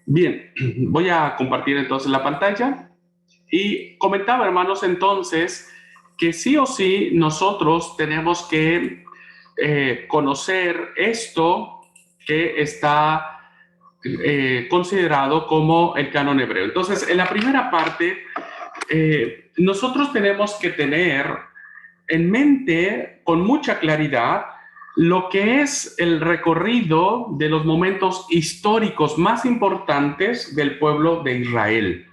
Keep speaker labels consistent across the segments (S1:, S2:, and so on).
S1: Bien, voy a compartir entonces la pantalla y comentaba, hermanos, entonces que sí o sí nosotros tenemos que conocer esto que está considerado como el canon hebreo. Entonces, en la primera parte, nosotros tenemos que tener en mente con mucha claridad lo que es el recorrido de los momentos históricos más importantes del pueblo de Israel.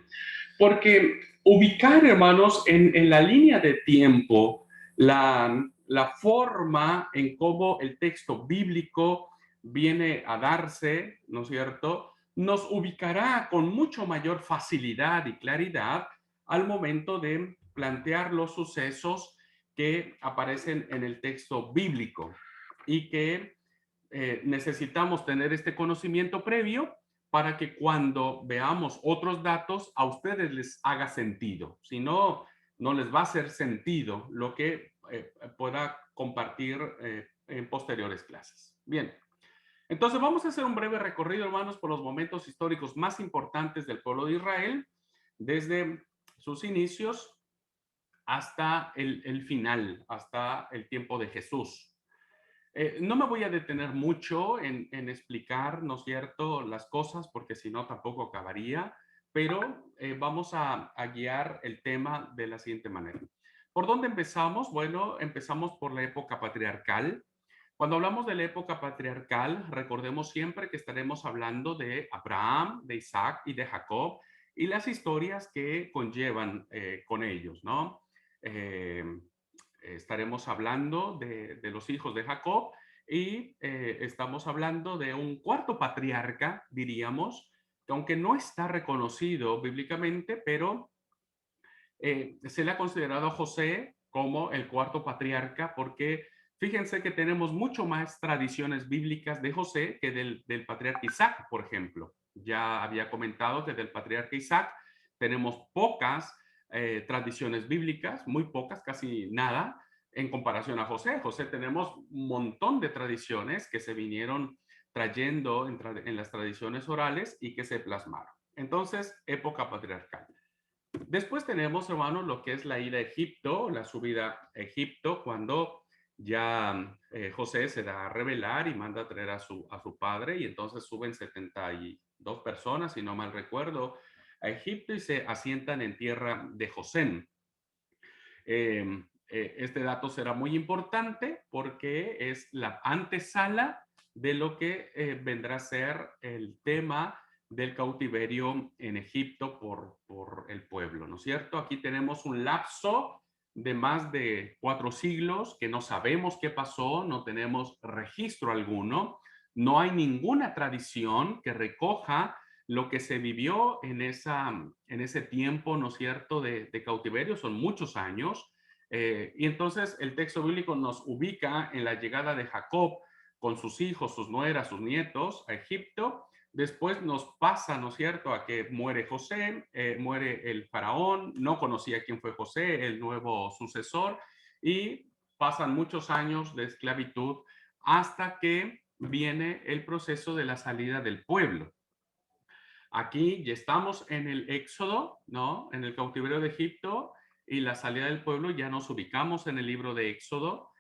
S1: Porque ubicar, hermanos, en la línea de tiempo, la forma en cómo el texto bíblico viene a darse, ¿no es cierto?, nos ubicará con mucho mayor facilidad y claridad al momento de plantear los sucesos que aparecen en el texto bíblico y que necesitamos tener este conocimiento previo para que cuando veamos otros datos a ustedes les haga sentido. Si no, no les va a hacer sentido lo que pueda compartir en posteriores clases. Bien, entonces vamos a hacer un breve recorrido, hermanos, por los momentos históricos más importantes del pueblo de Israel, desde sus inicios hasta el final, hasta el tiempo de Jesús. No me voy a detener mucho en explicar, ¿no es cierto?, las cosas, porque si no tampoco acabaría, pero vamos a guiar el tema de la siguiente manera. ¿Por dónde empezamos? Bueno, empezamos por la época patriarcal. Cuando hablamos de la época patriarcal, recordemos siempre que estaremos hablando de Abraham, de Isaac y de Jacob y las historias que conllevan con ellos, ¿no? Eh, Estaremos hablando de los hijos de Jacob y estamos hablando de un cuarto patriarca, diríamos, que aunque no está reconocido bíblicamente, pero se le ha considerado a José como el cuarto patriarca porque fíjense que tenemos mucho más tradiciones bíblicas de José que del patriarca Isaac, por ejemplo. Ya había comentado que del patriarca Isaac tenemos pocas tradiciones bíblicas, muy pocas, casi nada, en comparación a José. José tenemos un montón de tradiciones que se vinieron trayendo en las tradiciones orales y que se plasmaron. Entonces, época patriarcal. Después tenemos, hermanos, lo que es la ida a Egipto, la subida a Egipto, cuando ya José se da a rebelar y manda a traer a su padre, y entonces suben 72 personas, si no mal recuerdo, a Egipto y se asientan en tierra de Josén. Este dato será muy importante porque es la antesala de lo que vendrá a ser el tema del cautiverio en Egipto por el pueblo, ¿no es cierto? Aquí tenemos un lapso de más de 4 siglos que no sabemos qué pasó, no tenemos registro alguno, no hay ninguna tradición que recoja lo que se vivió en ese tiempo, ¿no es cierto?, de cautiverio, son muchos años. Y entonces el texto bíblico nos ubica en la llegada de Jacob con sus hijos, sus nueras, sus nietos a Egipto. Después nos pasa, ¿no es cierto?, a que muere José, muere el faraón, no conocía quién fue José, el nuevo sucesor, y pasan muchos años de esclavitud hasta que viene el proceso de la salida del pueblo. Aquí ya estamos en el Éxodo, ¿no? En el cautiverio de Egipto y la salida del pueblo, ya nos ubicamos en el libro de Éxodo.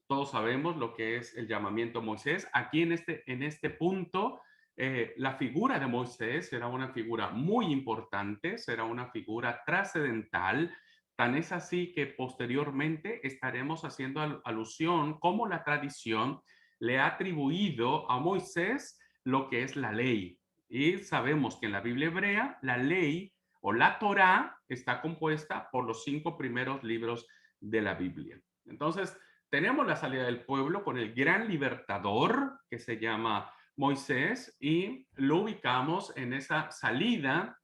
S1: Todos sabemos lo que es el llamamiento a Moisés. Aquí en este punto, la figura de Moisés será una figura muy importante, será una figura trascendental. Tan es así que posteriormente estaremos haciendo alusión cómo la tradición le ha atribuido a Moisés lo que es la ley. Y sabemos que en la Biblia hebrea la ley o la Torá está compuesta por los 5 primeros libros de la Biblia. Entonces, tenemos la salida del pueblo con el gran libertador que se llama Moisés y lo ubicamos en esa salida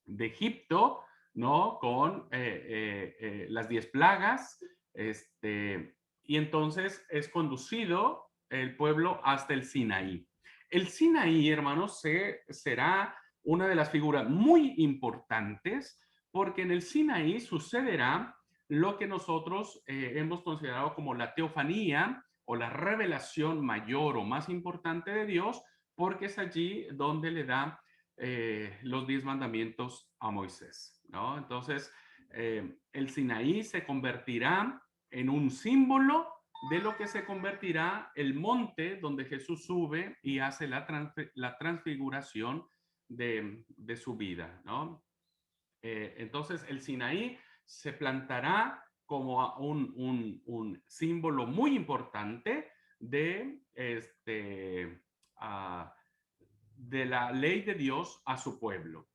S1: de Egipto, ¿no? Con las 10 plagas, y entonces es conducido el pueblo hasta el Sinaí. El Sinaí, hermanos, será una de las figuras muy importantes porque en el Sinaí sucederá lo que nosotros hemos considerado como la teofanía o la revelación mayor o más importante de Dios porque es allí donde le da los 10 mandamientos a Moisés, ¿no? Entonces, el Sinaí se convertirá en un símbolo de lo que se convertirá el monte donde Jesús sube y hace la transfiguración de su vida, ¿no? Entonces, el Sinaí se plantará como un símbolo muy importante de, uh, de la ley de Dios a su pueblo.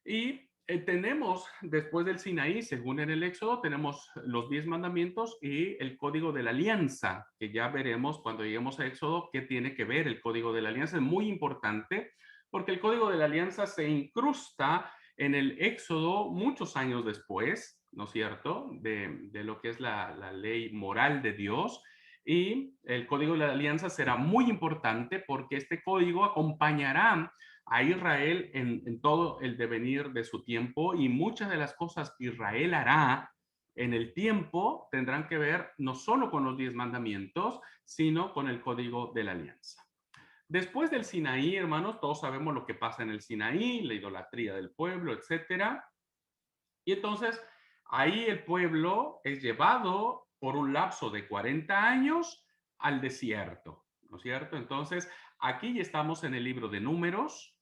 S1: Y tenemos, después del Sinaí, según en el Éxodo, tenemos los 10 mandamientos y el código de la alianza, que ya veremos cuando lleguemos a Éxodo qué tiene que ver el código de la alianza. Es muy importante porque el código de la alianza se incrusta en el Éxodo muchos años después, ¿no es cierto?, de lo que es la ley moral de Dios. Y el código de la alianza será muy importante porque este código acompañará a Israel en todo el devenir de su tiempo, y muchas de las cosas que Israel hará en el tiempo tendrán que ver no solo con los 10 mandamientos, sino con el código de la alianza. Después del Sinaí, hermanos, todos sabemos lo que pasa en el Sinaí, la idolatría del pueblo, etcétera. Y entonces ahí el pueblo es llevado por un lapso de 40 años al desierto, ¿no es cierto? Entonces aquí ya estamos en el libro de Números.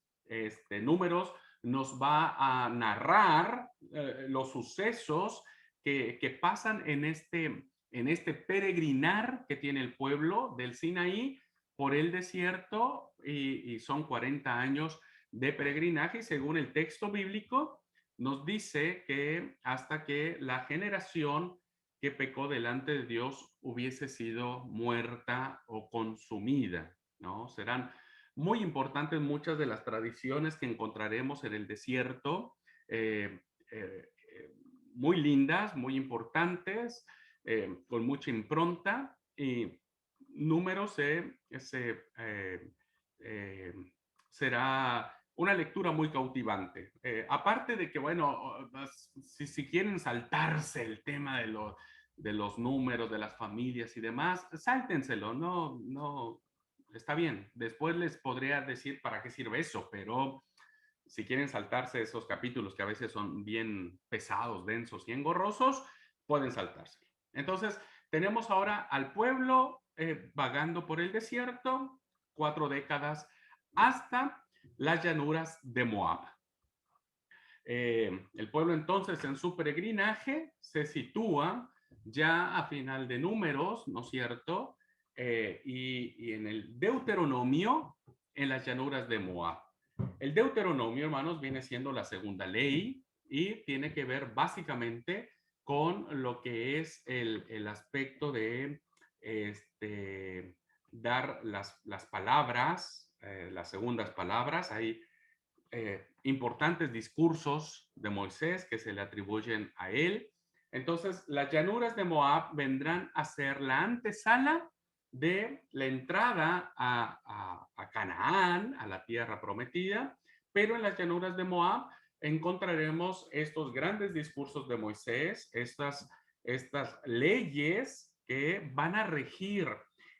S1: Números nos va a narrar los sucesos que pasan en este peregrinar que tiene el pueblo del Sinaí por el desierto, y son 40 años de peregrinaje, y según el texto bíblico nos dice que hasta que la generación que pecó delante de Dios hubiese sido muerta o consumida, ¿no? Serán muy importantes muchas de las tradiciones que encontraremos en el desierto, eh, eh, eh, muy lindas, muy importantes, con mucha impronta, y Números será una lectura muy cautivante. Aparte de que, bueno, si quieren saltarse el tema de los números, de las familias y demás, sáltenselo, no, está bien. Después les podría decir para qué sirve eso, pero si quieren saltarse esos capítulos que a veces son bien pesados, densos y engorrosos, pueden saltarse. Entonces, tenemos ahora al pueblo vagando por el desierto 4 décadas hasta las llanuras de Moab. El pueblo entonces en su peregrinaje se sitúa ya a final de Números, ¿no es cierto? Y en el Deuteronomio, en las llanuras de Moab. El Deuteronomio, hermanos, viene siendo la segunda ley y tiene que ver básicamente con lo que es el aspecto de dar las palabras, las segundas palabras. Hay importantes discursos de Moisés que se le atribuyen a él. Entonces, las llanuras de Moab vendrán a ser la antesala de la entrada a Canaán, a la tierra prometida, pero en las llanuras de Moab encontraremos estos grandes discursos de Moisés, estas leyes que van a regir,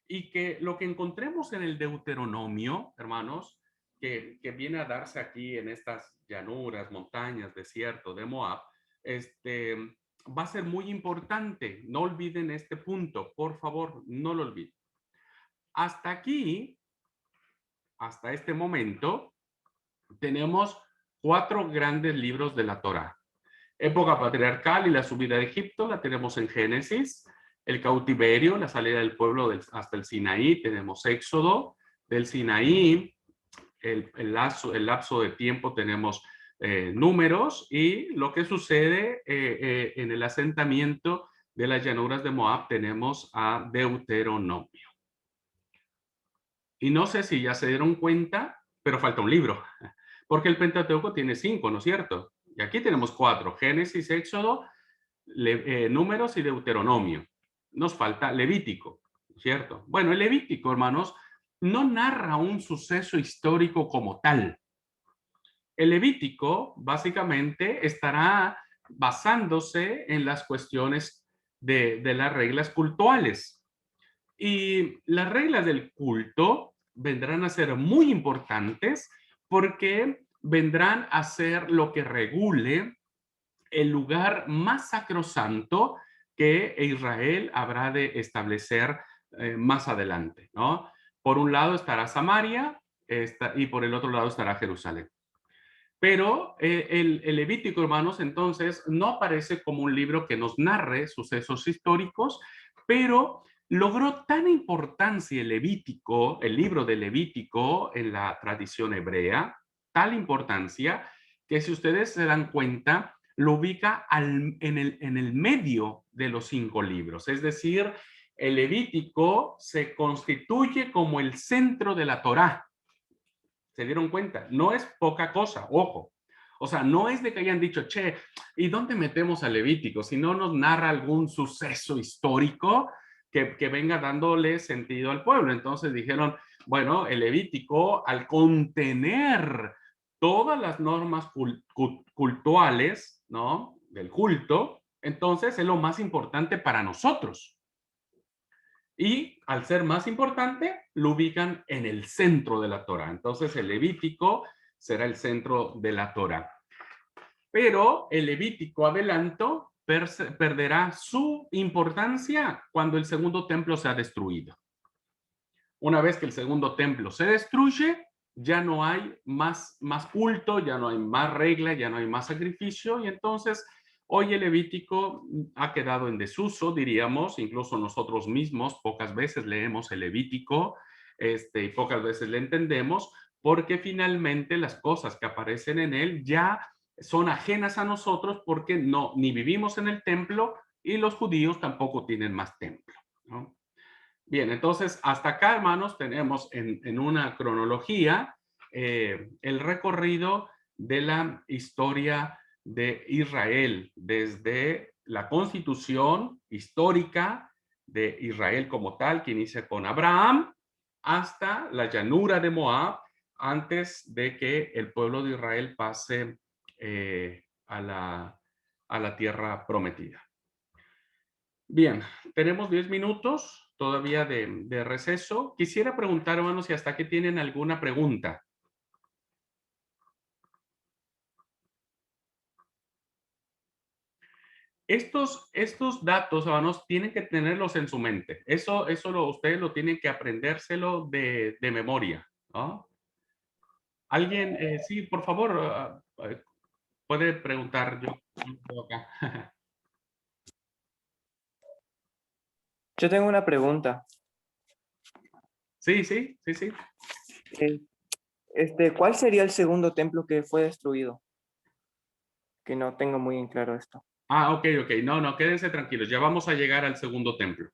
S1: y que lo que encontremos en el Deuteronomio, hermanos, que viene a darse aquí en estas llanuras, montañas, desierto de Moab, va a ser muy importante. No olviden este punto, por favor, no lo olviden. Hasta aquí, hasta este momento, tenemos 4 grandes libros de la Torá. Época patriarcal y la subida de Egipto la tenemos en Génesis. El cautiverio, la salida del pueblo hasta el Sinaí, tenemos Éxodo. Del Sinaí, el lapso de tiempo, tenemos Números, y lo que sucede en el asentamiento de las llanuras de Moab tenemos a Deuteronomio. Y no sé si ya se dieron cuenta, pero falta un libro, porque el Pentateuco tiene 5, ¿no es cierto? Y aquí tenemos 4, Génesis, Éxodo, Números y Deuteronomio. Nos falta Levítico, ¿cierto? Bueno, el Levítico, hermanos, no narra un suceso histórico como tal. El Levítico básicamente estará basándose en las cuestiones de las reglas cultuales. Y las reglas del culto vendrán a ser muy importantes porque vendrán a ser lo que regule el lugar más sacrosanto que Israel habrá de establecer más adelante, ¿no? Por un lado estará Samaria y por el otro lado estará Jerusalén. Pero el Levítico, hermanos, entonces no aparece como un libro que nos narre sucesos históricos, pero logró tan importancia el Levítico, el libro de Levítico en la tradición hebrea, tal importancia que si ustedes se dan cuenta, lo ubica en el medio de los 5 libros. Es decir, el Levítico se constituye como el centro de la Torá. ¿Se dieron cuenta? No es poca cosa, ojo. O sea, no es de que hayan dicho, che, ¿y dónde metemos a Levítico? Si no nos narra algún suceso histórico que venga dándole sentido al pueblo. Entonces dijeron, bueno, el Levítico, al contener todas las normas cultuales, ¿no? Del culto, entonces es lo más importante para nosotros. Y al ser más importante, lo ubican en el centro de la Torá. Entonces el Levítico será el centro de la Torá. Pero el Levítico, adelanto, perderá su importancia cuando el segundo templo sea destruido. Una vez que el segundo templo se destruye, ya no hay más culto, ya no hay más regla, ya no hay más sacrificio, y entonces hoy el Levítico ha quedado en desuso, diríamos, incluso nosotros mismos pocas veces leemos el Levítico y pocas veces le entendemos, porque finalmente las cosas que aparecen en él ya son ajenas a nosotros porque ni vivimos en el templo y los judíos tampoco tienen más templo, ¿no? Bien, entonces hasta acá, hermanos, tenemos en una cronología el recorrido de la historia de Israel, desde la constitución histórica de Israel como tal, que inicia con Abraham, hasta la llanura de Moab, antes de que el pueblo de Israel pase a la tierra prometida. Bien, tenemos 10 minutos todavía de receso. Quisiera preguntar, hermanos, si hasta aquí tienen alguna pregunta. Estos datos, hermanos, tienen que tenerlos en su mente. Ustedes lo tienen que aprendérselo de memoria, ¿no? Alguien, sí, por favor, puede preguntar. Yo acá.
S2: Yo tengo una pregunta.
S1: Sí, sí, sí, sí.
S2: ¿Cuál sería el segundo templo que fue destruido? Que no tengo muy en claro esto.
S1: Ok. No, quédense tranquilos. Ya vamos a llegar al segundo templo.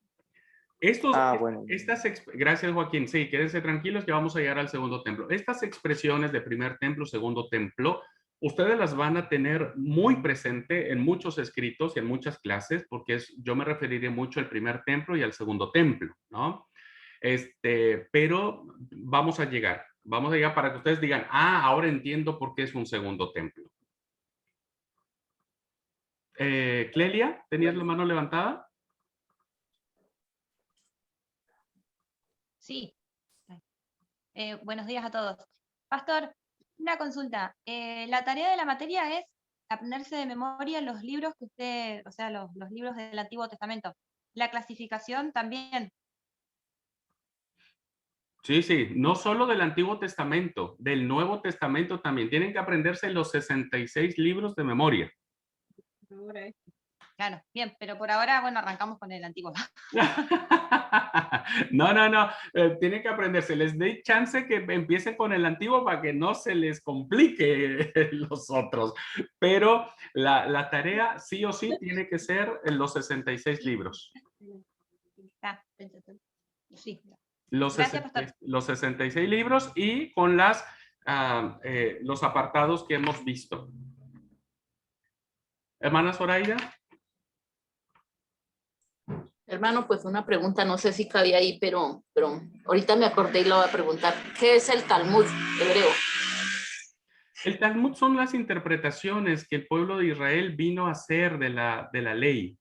S2: Bueno.
S1: Gracias, Joaquín. Sí, quédense tranquilos que vamos a llegar al segundo templo. Estas expresiones de primer templo, segundo templo, ustedes las van a tener muy presente en muchos escritos y en muchas clases, porque yo me referiré mucho al primer templo y al segundo templo, ¿no? Pero vamos a llegar para que ustedes digan, ahora entiendo por qué es un segundo templo. Clelia, ¿tenías la mano levantada?
S3: Sí. Buenos días a todos. Pastor, una consulta. La tarea de la materia es aprenderse de memoria los libros que usted, o sea, los libros del Antiguo Testamento. La clasificación también.
S1: Sí, no solo del Antiguo Testamento, del Nuevo Testamento también. Tienen que aprenderse los 66 libros de memoria.
S3: Claro, bien, pero por ahora, bueno, arrancamos con el Antiguo.
S1: No. Tienen que aprenderse. Les doy chance que empiecen con el Antiguo para que no se les complique los otros. Pero la tarea sí o sí tiene que ser en los 66 libros.
S3: Sí.
S1: Los
S3: Gracias, pastor.
S1: Los 66 libros y con los apartados que hemos visto. Hermana Zoraida.
S4: Hermano, pues una pregunta, no sé si cabía ahí, pero ahorita me acordé y lo voy a preguntar. ¿Qué es el Talmud hebreo?
S1: El Talmud son las interpretaciones que el pueblo de Israel vino a hacer de la ley.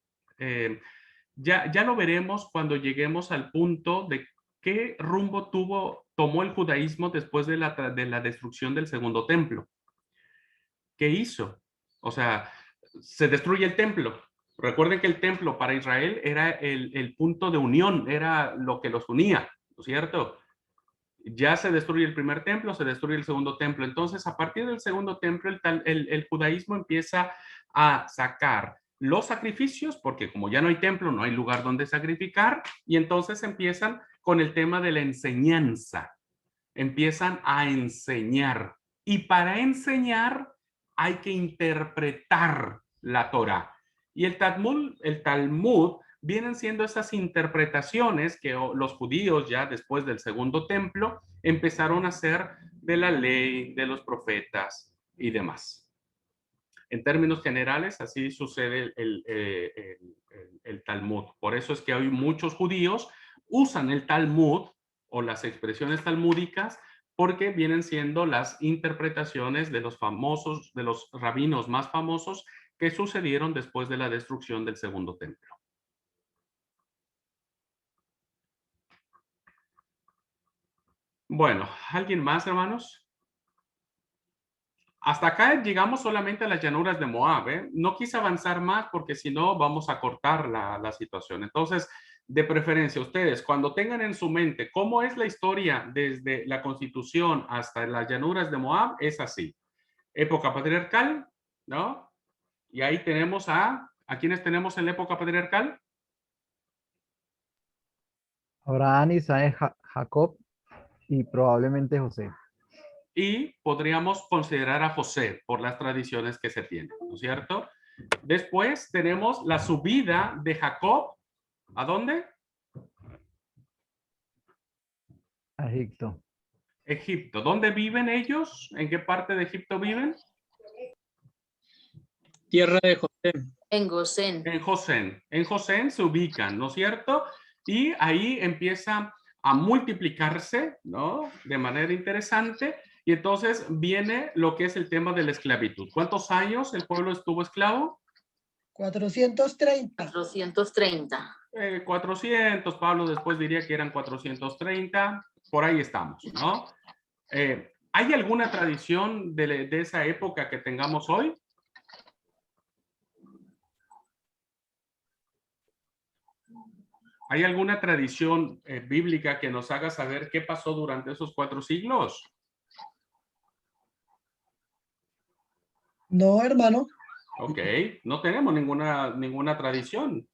S1: Ya lo veremos cuando lleguemos al punto de qué rumbo tomó el judaísmo después de la destrucción del segundo templo. ¿Qué hizo? O sea, se destruye el templo. Recuerden que el templo para Israel era el punto de unión, era lo que los unía, ¿no es cierto? Ya se destruye el primer templo, se destruye el segundo templo. Entonces, a partir del segundo templo, el judaísmo empieza a sacar los sacrificios, porque como ya no hay templo, no hay lugar donde sacrificar, y entonces empiezan con el tema de la enseñanza. Empiezan a enseñar. Y para enseñar hay que interpretar la Torá. Y el Talmud vienen siendo esas interpretaciones que los judíos ya después del segundo templo empezaron a hacer de la ley, de los profetas y demás. En términos generales, así sucede el Talmud. Por eso es que hoy muchos judíos usan el Talmud o las expresiones talmúdicas porque vienen siendo las interpretaciones de los famosos, de los rabinos más famosos que sucedieron después de la destrucción del segundo templo. Bueno, ¿alguien más, hermanos? Hasta acá llegamos solamente a las llanuras de Moab, ¿eh? No quise avanzar más porque si no vamos a cortar la situación. Entonces, de preferencia, ustedes, cuando tengan en su mente cómo es la historia desde la Constitución hasta las llanuras de Moab, es así. Época patriarcal, ¿no? Y ahí tenemos ¿a quiénes tenemos en la época patriarcal?
S5: Abraham, Isaac, Jacob y probablemente José.
S1: Y podríamos considerar a José por las tradiciones que se tienen, ¿no es cierto? Después tenemos la subida de Jacob. ¿A dónde?
S5: A Egipto.
S1: Egipto. ¿Dónde viven ellos? ¿En qué parte de Egipto viven?
S6: Tierra de José.
S4: En Gosén.
S1: En Josén. En Josén se ubican, ¿no es cierto? Y ahí empieza a multiplicarse, ¿no? De manera interesante. Y entonces viene lo que es el tema de la esclavitud. ¿Cuántos años el pueblo estuvo esclavo?
S7: 430.
S4: 430.
S1: 400, Pablo después diría que eran 430, por ahí estamos, ¿no? ¿Hay alguna tradición de esa época que tengamos hoy? ¿Hay alguna tradición bíblica que nos haga saber qué pasó durante esos 4 siglos?
S7: No, hermano.
S1: Ok, no tenemos ninguna tradición.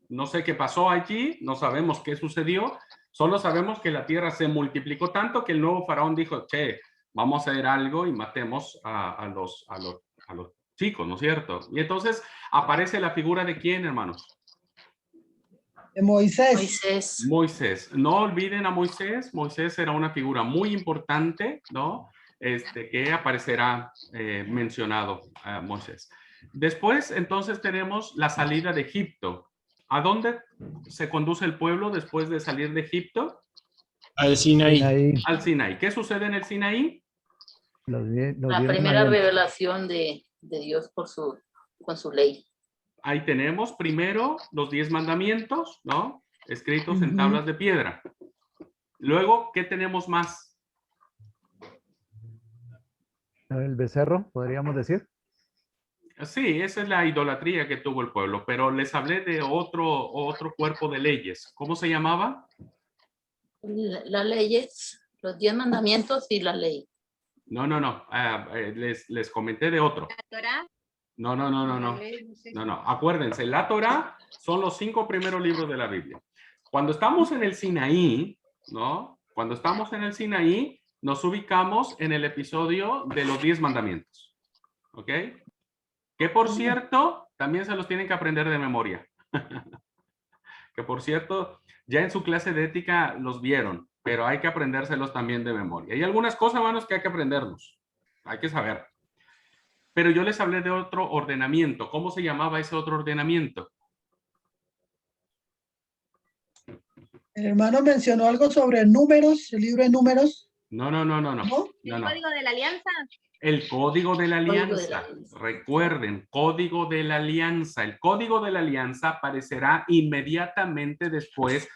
S1: No sé qué pasó allí, no sabemos qué sucedió, solo sabemos que la tierra se multiplicó tanto que el nuevo faraón dijo, che, vamos a hacer algo y matemos a los chicos, ¿no es cierto? Y entonces aparece la figura de quién, hermanos.
S7: De Moisés.
S4: Moisés.
S1: Moisés. No olviden a Moisés. Moisés era una figura muy importante, ¿no? Que aparecerá mencionado a Moisés. Después, entonces, tenemos la salida de Egipto. ¿A dónde se conduce el pueblo después de salir de Egipto?
S6: Al Sinaí.
S1: Al Sinaí. ¿Qué sucede en el Sinaí?
S4: La
S5: 10
S4: primera
S5: mandamientos.
S4: revelación de Dios con su ley.
S1: Ahí tenemos primero los 10 mandamientos, ¿no? Escritos en
S7: Ujú.
S1: tablas de piedra. Luego, ¿qué tenemos más?
S5: El becerro, podríamos decir.
S1: Sí, esa es la idolatría que tuvo el pueblo, pero les hablé de otro cuerpo de leyes. ¿Cómo se llamaba?
S4: Las leyes, los 10 mandamientos y la ley.
S1: No. Les comenté de otro.
S3: La Torá.
S1: No. Acuérdense, la Torá son los 5 primeros libros de la Biblia. Cuando estamos en el Sinaí, ¿no? Cuando estamos en el Sinaí, nos ubicamos en el episodio de los 10 mandamientos. ¿Ok? Que por cierto, también se los tienen que aprender de memoria. Que por cierto, ya en su clase de ética los vieron, pero hay que aprendérselos también de memoria. Hay algunas cosas, hermanos, que hay que aprendernos. Hay que saber. Pero yo les hablé de otro ordenamiento. ¿Cómo se llamaba ese otro ordenamiento?
S7: El hermano mencionó algo sobre números, el libro de números.
S1: No.
S3: ¿El código de la alianza?
S1: El código de la
S4: Código de la
S1: alianza.
S4: alianza.
S1: Recuerden, código de la alianza. El código de la alianza aparecerá inmediatamente después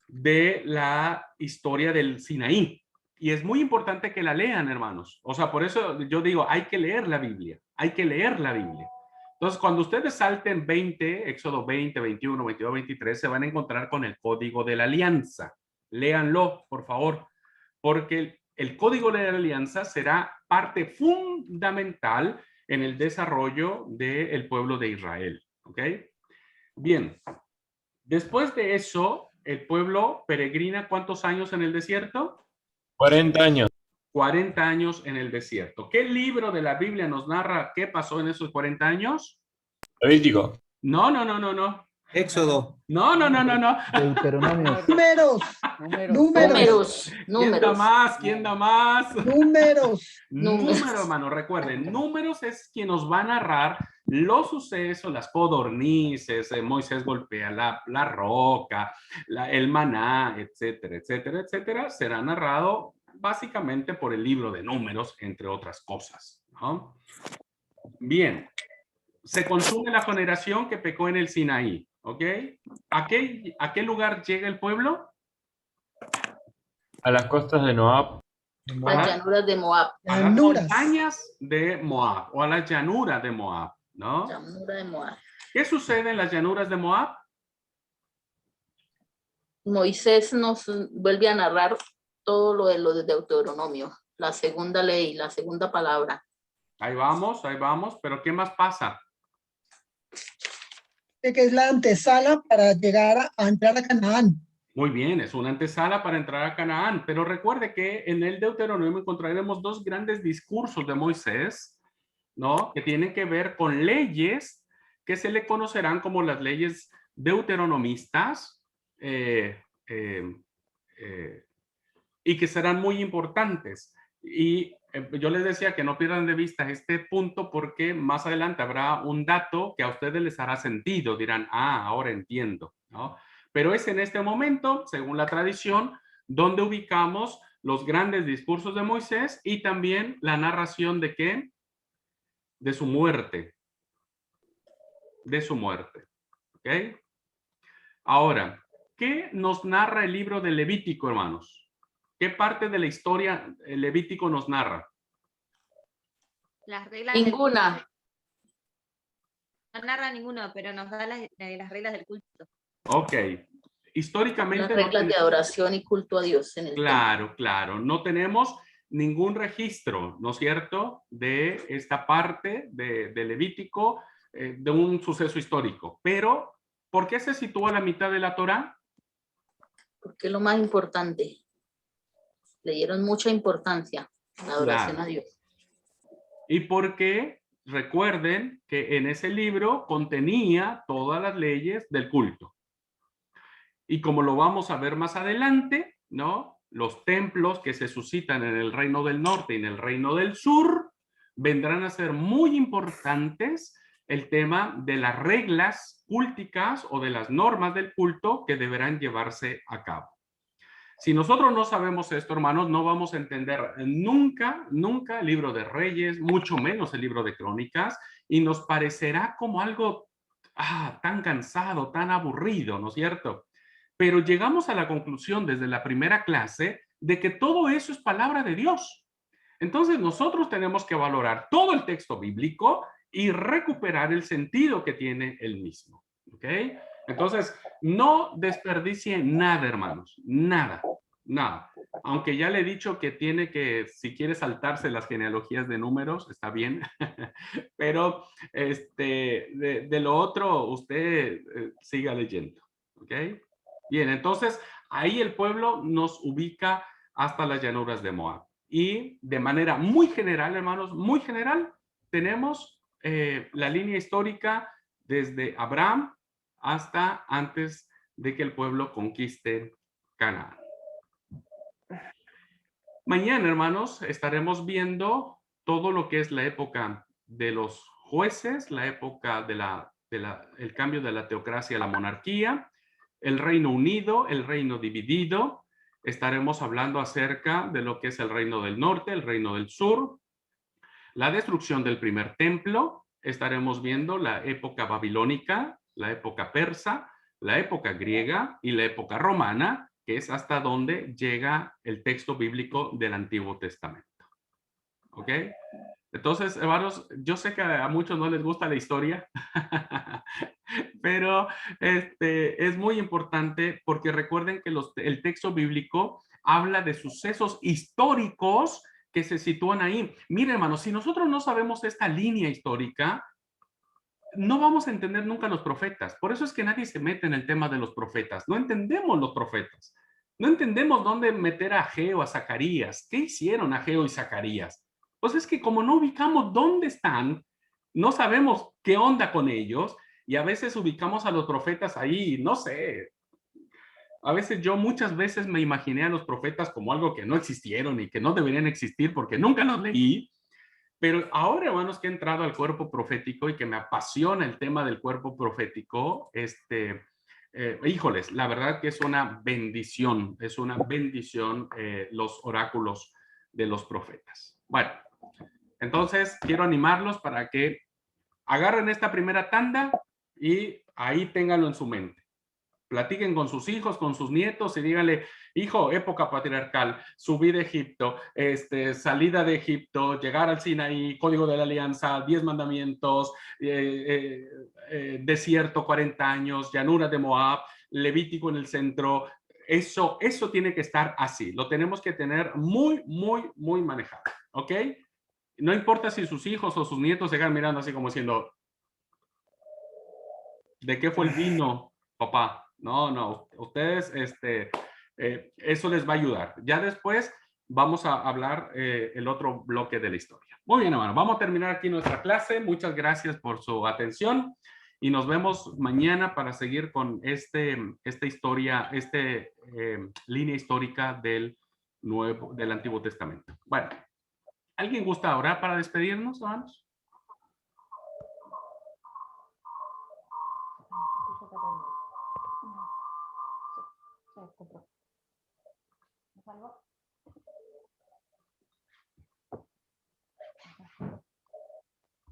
S1: de la historia del Sinaí. Y es muy importante que la lean, hermanos. O sea, por eso yo digo, hay que leer la Biblia. Hay que leer la Biblia. Entonces, cuando ustedes salten 20, Éxodo 20, 21, 22, 23, se van a encontrar con el código de la alianza. Léanlo, por favor, porque el código de la alianza será parte fundamental en el desarrollo del pueblo de Israel. ¿Ok? Bien. Después de eso, el pueblo peregrina ¿cuántos años en el desierto?
S6: 40 años.
S1: 40 años en el desierto. ¿Qué libro de la Biblia nos narra qué pasó en esos 40 años?
S6: Levítico.
S1: No, no, no, no, no.
S8: Éxodo.
S1: No, no, no, no, no.
S5: Deuteronomio.
S7: Números. Números.
S1: ¿Quién da más? ¿Quién da más?
S7: Números.
S1: Número, hermano, recuerden, números es quien nos va a narrar los sucesos, las codornices, Moisés golpea la roca, el maná, etcétera, etcétera, etcétera, será narrado básicamente por el libro de números, entre otras cosas, ¿no? Bien, se consume la generación que pecó en el Sinaí, ¿ok? ¿A qué lugar llega el pueblo?
S6: A las costas de Moab.
S4: Las llanuras de Moab.
S1: A las montañas de Moab o a las llanuras de Moab, ¿no?
S4: Llanura de Moab.
S1: ¿Qué sucede en las llanuras de Moab?
S4: Moisés nos vuelve a narrar todo lo de Deuteronomio, la segunda ley, la segunda palabra.
S1: Ahí vamos, pero ¿qué más pasa?
S7: Que es la antesala para llegar a entrar a Canaán.
S1: Muy bien, es una antesala para entrar a Canaán, pero recuerde que en el Deuteronomio encontraremos dos grandes discursos de Moisés, ¿no? Que tienen que ver con leyes que se le conocerán como las leyes deuteronomistas y que serán muy importantes. Y yo les decía que no pierdan de vista este punto porque más adelante habrá un dato que a ustedes les hará sentido, dirán, ahora entiendo, ¿no? Pero es en este momento, según la tradición, donde ubicamos los grandes discursos de Moisés y también la narración de ¿qué? De su muerte. De su muerte. ¿Ok? Ahora, ¿qué nos narra el libro de Levítico, hermanos? ¿Qué parte de la historia Levítico nos narra?
S3: Las reglas.
S4: Ninguna.
S3: No narra ninguno, pero nos da las reglas del culto.
S1: Ok. Históricamente.
S4: Las reglas de adoración y culto a Dios en el
S1: Claro, claro. No tenemos ningún registro, ¿no es cierto?, de esta parte de Levítico, de un suceso histórico. Pero, ¿por qué se sitúa a la mitad de la Torá?
S4: Porque es lo más importante. Le dieron mucha importancia a la adoración a Dios.
S1: Y porque recuerden que en ese libro contenía todas las leyes del culto. Y como lo vamos a ver más adelante, ¿no? Los templos que se suscitan en el reino del norte y en el reino del sur vendrán a ser muy importantes el tema de las reglas cúlticas o de las normas del culto que deberán llevarse a cabo. Si nosotros no sabemos esto, hermanos, no vamos a entender nunca el libro de Reyes, mucho menos el libro de Crónicas, y nos parecerá como algo tan cansado, tan aburrido, ¿no es cierto? Pero llegamos a la conclusión desde la primera clase de que todo eso es palabra de Dios. Entonces nosotros tenemos que valorar todo el texto bíblico y recuperar el sentido que tiene el mismo. ¿Ok? Entonces, no desperdicie nada, hermanos. Nada. Nada. Aunque ya le he dicho que tiene que, si quiere saltarse las genealogías de números, está bien. Pero de lo otro, usted siga leyendo. ¿Ok? Bien, entonces ahí el pueblo nos ubica hasta las llanuras de Moab. Y de manera muy general, hermanos, muy general, tenemos la línea histórica desde Abraham hasta antes de que el pueblo conquiste Canaán. Mañana, hermanos, estaremos viendo todo lo que es la época de los jueces, la época el cambio de la teocracia a la monarquía, el Reino Unido, el Reino dividido. Estaremos hablando acerca de lo que es el Reino del Norte, el Reino del Sur, la destrucción del primer templo. Estaremos viendo la época babilónica, la época persa, la época griega y la época romana, que es hasta donde llega el texto bíblico del Antiguo Testamento. ¿Ok? Entonces, hermanos, yo sé que a muchos no les gusta la historia, pero es muy importante porque recuerden que el texto bíblico habla de sucesos históricos que se sitúan ahí. Miren, hermanos, si nosotros no sabemos esta línea histórica, no vamos a entender nunca los profetas. Por eso es que nadie se mete en el tema de los profetas. No entendemos los profetas. No entendemos dónde meter a Ageo, a Zacarías. ¿Qué hicieron Ageo y Zacarías? Pues es que como no ubicamos dónde están, no sabemos qué onda con ellos y a veces ubicamos a los profetas ahí, no sé. A veces yo muchas veces me imaginé a los profetas como algo que no existieron y que no deberían existir porque nunca los leí. Pero ahora, hermanos, que he entrado al cuerpo profético y que me apasiona el tema del cuerpo profético, híjoles, la verdad que es una bendición los oráculos de los profetas. Bueno, entonces quiero animarlos para que agarren esta primera tanda y ahí ténganlo en su mente. Platiquen con sus hijos, con sus nietos y díganle, hijo, época patriarcal, subir de Egipto, salida de Egipto, llegar al Sinaí, código de la alianza, 10 mandamientos, desierto 40 años, llanura de Moab, Levítico en el centro. Eso tiene que estar así. Lo tenemos que tener muy, muy, muy manejado. ¿Ok? No importa si sus hijos o sus nietos se quedan mirando así como diciendo, ¿de qué fue el vino, papá? No, ustedes, eso les va a ayudar. Ya después vamos a hablar el otro bloque de la historia. Muy bien, hermano, vamos a terminar aquí nuestra clase. Muchas gracias por su atención y nos vemos mañana para seguir con esta historia, línea histórica del Antiguo Testamento. Bueno, ¿alguien gusta orar para despedirnos, hermanos?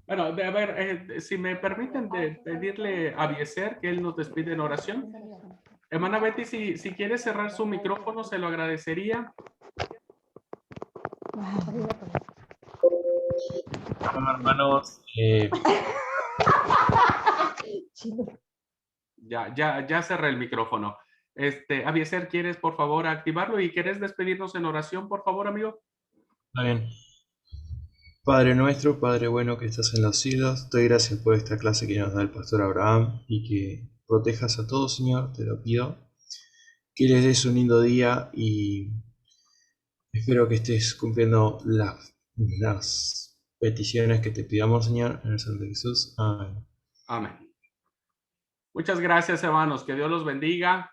S1: Bueno, a ver, si me permiten pedirle a Abiezer que él nos despide en oración. Hermana Betty, si quiere cerrar su micrófono, se lo agradecería.
S6: Bueno, hermanos,
S1: Ya cerré el micrófono. Abiezer, ¿quieres por favor activarlo y quieres despedirnos en oración, por favor, amigo?
S6: está bien. Padre nuestro, Padre bueno que estás en los cielos, doy gracias por esta clase que nos da el pastor Abraham y que protejas a todos, Señor, te lo pido. Que les des un lindo día y espero que estés cumpliendo las peticiones que te pidamos, Señor, en el nombre de Jesús. Amén.
S1: Amén. Muchas gracias, hermanos. Que Dios los bendiga.